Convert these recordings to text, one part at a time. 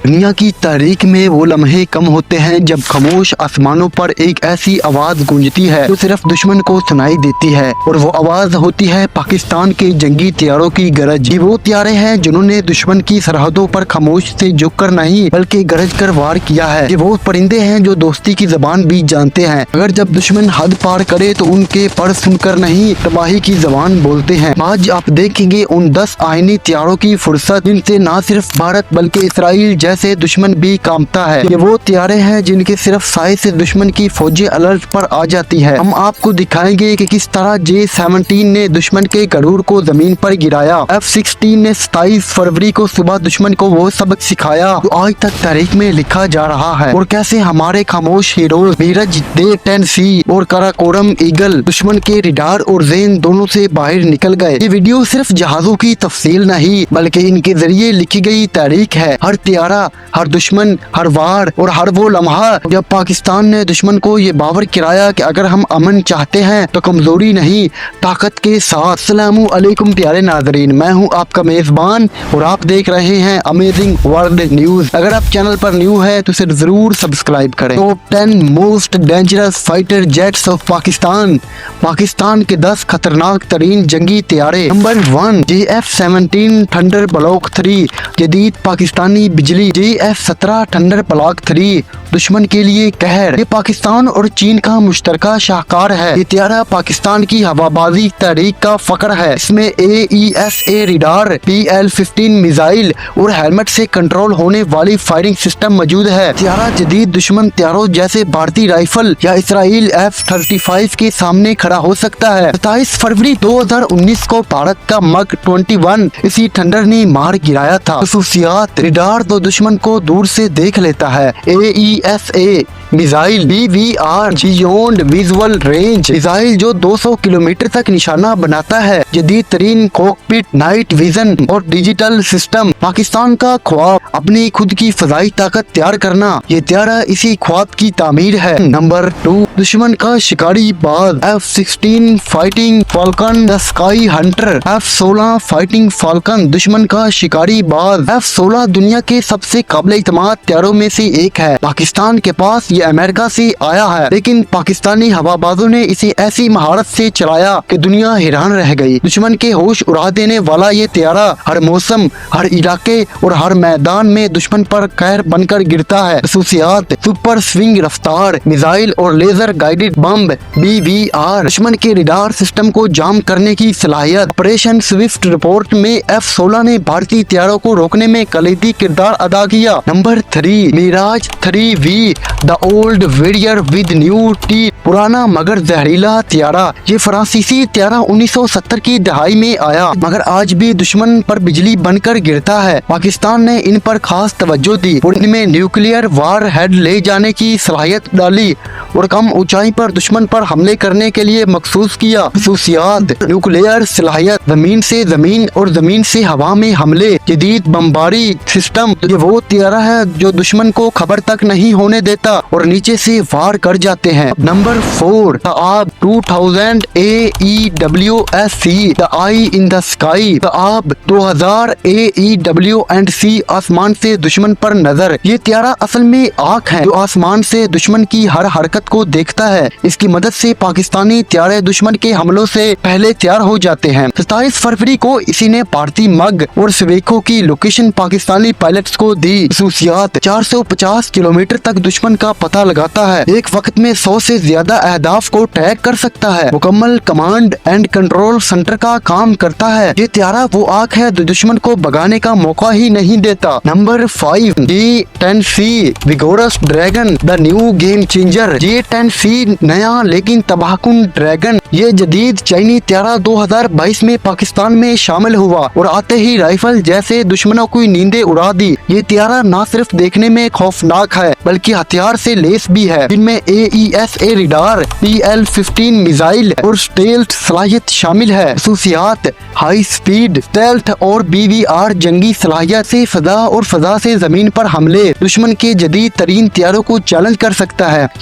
دنیا کی تاریخ میں وہ لمحے کم ہوتے ہیں جب خاموش آسمانوں پر ایک ایسی آواز گونجتی ہے جو صرف دشمن کو سنائی دیتی ہے، اور وہ آواز ہوتی ہے پاکستان کے جنگی طیاروں کی گرج۔ یہ وہ طیارے ہیں جنہوں نے دشمن کی سرحدوں پر خاموش سے جھک کر نہیں بلکہ گرج کر وار کیا ہے۔ یہ وہ پرندے ہیں جو دوستی کی زبان بھی جانتے ہیں، اگر جب دشمن حد پار کرے تو ان کے پر سن کر نہیں تباہی کی زبان بولتے ہیں۔ آج آپ دیکھیں گے ان 10 آئینی طیاروں کی فرصت جن سے نہ صرف بھارت بلکہ اسرائیل جیسے دشمن بھی کانپتا ہے۔ یہ وہ طیارے ہیں جن کے صرف سائے سے دشمن کی فوجیں الرٹ پر آ جاتی ہے۔ ہم آپ کو دکھائیں گے کہ کس طرح J-17 نے دشمن کے غرور کو زمین پر گرایا، F-16 نے 27 فروری کو صبح دشمن کو وہ سبق سکھایا جو آج تک تاریخ میں لکھا جا رہا ہے، اور کیسے ہمارے خاموش ہیروز میرج J-10C اور کراکورم ایگل دشمن کے ریڈار اور ذہن دونوں سے باہر نکل گئے۔ یہ ویڈیو صرف جہازوں کی تفصیل نہیں بلکہ ان کے ذریعے لکھی گئی تاریخ ہے۔ ہر طیارہ، ہر دشمن، ہر وار اور ہر وہ لمحہ جب پاکستان نے دشمن کو یہ باور کرایا کہ اگر ہم امن چاہتے ہیں تو کمزوری نہیں طاقت کے ساتھ۔ السلام علیکم پیارے ناظرین، میں ہوں آپ کا میزبان اور آپ دیکھ رہے ہیں امیزنگ ورلڈ نیوز۔ اگر آپ چینل پر نیو ہے تو اسے ضرور سبسکرائب کریں۔ Top 10 most dangerous fighter jets of Pakistan, Pakistan کے 10 خطرناک ترین جنگی طیارے۔ نمبر 1 JF-17 تھنڈر بلاک 3، جدید پاکستانی بجلی۔ JF-17 تھنڈر بلاک 3 دشمن کے لیے قہر، یہ پاکستان اور چین کا مشترکہ شاہکار ہے۔ یہ طیارہ پاکستان کی ہوابازی تاریخ کا فخر ہے۔ اس میں AESA ریڈار، PL-15 میزائل اور ہیلمٹ سے کنٹرول ہونے والی فائرنگ سسٹم موجود ہے۔ طیارہ جدید دشمن طیاروں جیسے بھارتی رائفل یا اسرائیل F-35 کے سامنے کھڑا ہو سکتا ہے۔ 27 فروری 2019 کو بھارت کا MiG 21 اسی تھنڈر نے مار گرایا تھا۔ خصوصیات: ریڈار تو دشمن کو دور سے دیکھ لیتا ہے۔ AESA missile BVR beyond visual range missile جو 200 کلومیٹر تک نشانہ بناتا ہے۔ جدید ترین کوکپٹ، نائٹ ویژن اور ڈیجیٹل سسٹم۔ پاکستان کا خواب اپنی خود کی فضائی طاقت تیار کرنا، یہ طیارہ اسی خواب کی تعمیر ہے۔ نمبر 2 دشمن کا شکاری باز، F-16 fighting falcon sky Hunter. F-16 fighting falcon دشمن کا شکاری باز۔ F-16 دنیا کے سب سے قابل اعتماد طیاروں میں سے ایک ہے۔ پاکستان کے پاس یہ امریکہ سے آیا ہے، لیکن پاکستانی ہوابازوں نے اسے ایسی مہارت سے چلایا کہ دنیا حیران رہ گئی۔ دشمن کے ہوش اڑا دینے والا یہ طیارہ ہر موسم، ہر علاقے اور ہر میدان میں دشمن پر قہر بن کر گرتا ہے۔ خصوصیات: سپر سوئنگ رفتار، میزائل اور لیزر گائیڈڈ بم BVR، دشمن کے ریڈار سسٹم کو جام کرنے کی صلاحیت۔ آپریشن سوئفٹ رپورٹ میں F-16 نے بھارتی طیاروں کو روکنے میں کلیدی کردار ادا کیا۔ Number 3 Mirage 3V the old warrior with new teeth, پرانا مگر زہریلا طیارہ۔ یہ فرانسیسی طیارہ 1970 کی دہائی میں آیا مگر آج بھی دشمن پر بجلی بن کر گرتا ہے۔ پاکستان نے ان پر خاص توجہ دی اور ان میں نیوکلیئر وار ہیڈ لے جانے کی صلاحیت ڈالی اور کم اونچائی پر دشمن پر حملے کرنے کے لیے مخصوص کیا۔ خصوصیات: نیوکلیئر صلاحیت، زمین سے زمین اور زمین سے ہوا میں حملے، جدید بمباری سسٹم۔ یہ وہ طیارہ ہے جو دشمن کو خبر تک نہیں ہونے دیتا اور نیچے سے وار کر جاتے ہیں۔ Number 4 تآب 2000 AEWSC The Eye in the Sky، تآب 2000 AEWC آسمان سے دشمن پر نظر۔ یہ طیارہ اصل میں آنکھ ہے جو آسمان سے دشمن کی ہر حرکت کو دیکھتا ہے۔ اس کی مدد سے پاکستانی طیارے دشمن کے حملوں سے پہلے تیار ہو جاتے ہیں۔ 27 فروری کو اسی نے بھارتی MiG اور سویکھو کی لوکیشن پاکستانی پائلٹس کو دی۔ خصوصیات: 450 کلومیٹر تک دشمن کا پتہ لگاتا ہے، ایک وقت میں 100 سے زیادہ اہداف کو ٹریک کر سکتا ہے، مکمل کمانڈ اینڈ کنٹرول سینٹر کا کام کرتا ہے۔ یہ طیارہ وہ آنکھ ہے جو دشمن کو بگانے کا موقع ہی نہیں دیتا۔ Number 5 J-10C vigorous dragon the new game changer, J-10C نیا لیکن تباہ کن ڈریگن۔ یہ جدید چینی طیارہ 2022 میں پاکستان میں شامل ہوا اور آتے ہی رائفل جیسے دشمنوں کی نیندیں اڑا دی۔ یہ طیارہ نہ صرف دیکھنے میں خوفناک ہے بلکہ ہتھیار سے لیس بھی ہے، جن میں AESA ریڈار، PL-15 میزائل اور اسٹیلتھ صلاحیت شامل ہے۔ خصوصیات: ہائی سپیڈ اسٹیلتھ اور BVR جنگی صلاحیت سے فضا اور فضا سے زمین پر حملے، دشمن کے جدید ترین طیاروں کو چیلنج کر سکتا ہے۔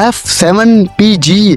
F-7PG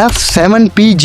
F-7PG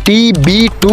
TB2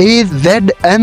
AZM।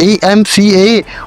AMCA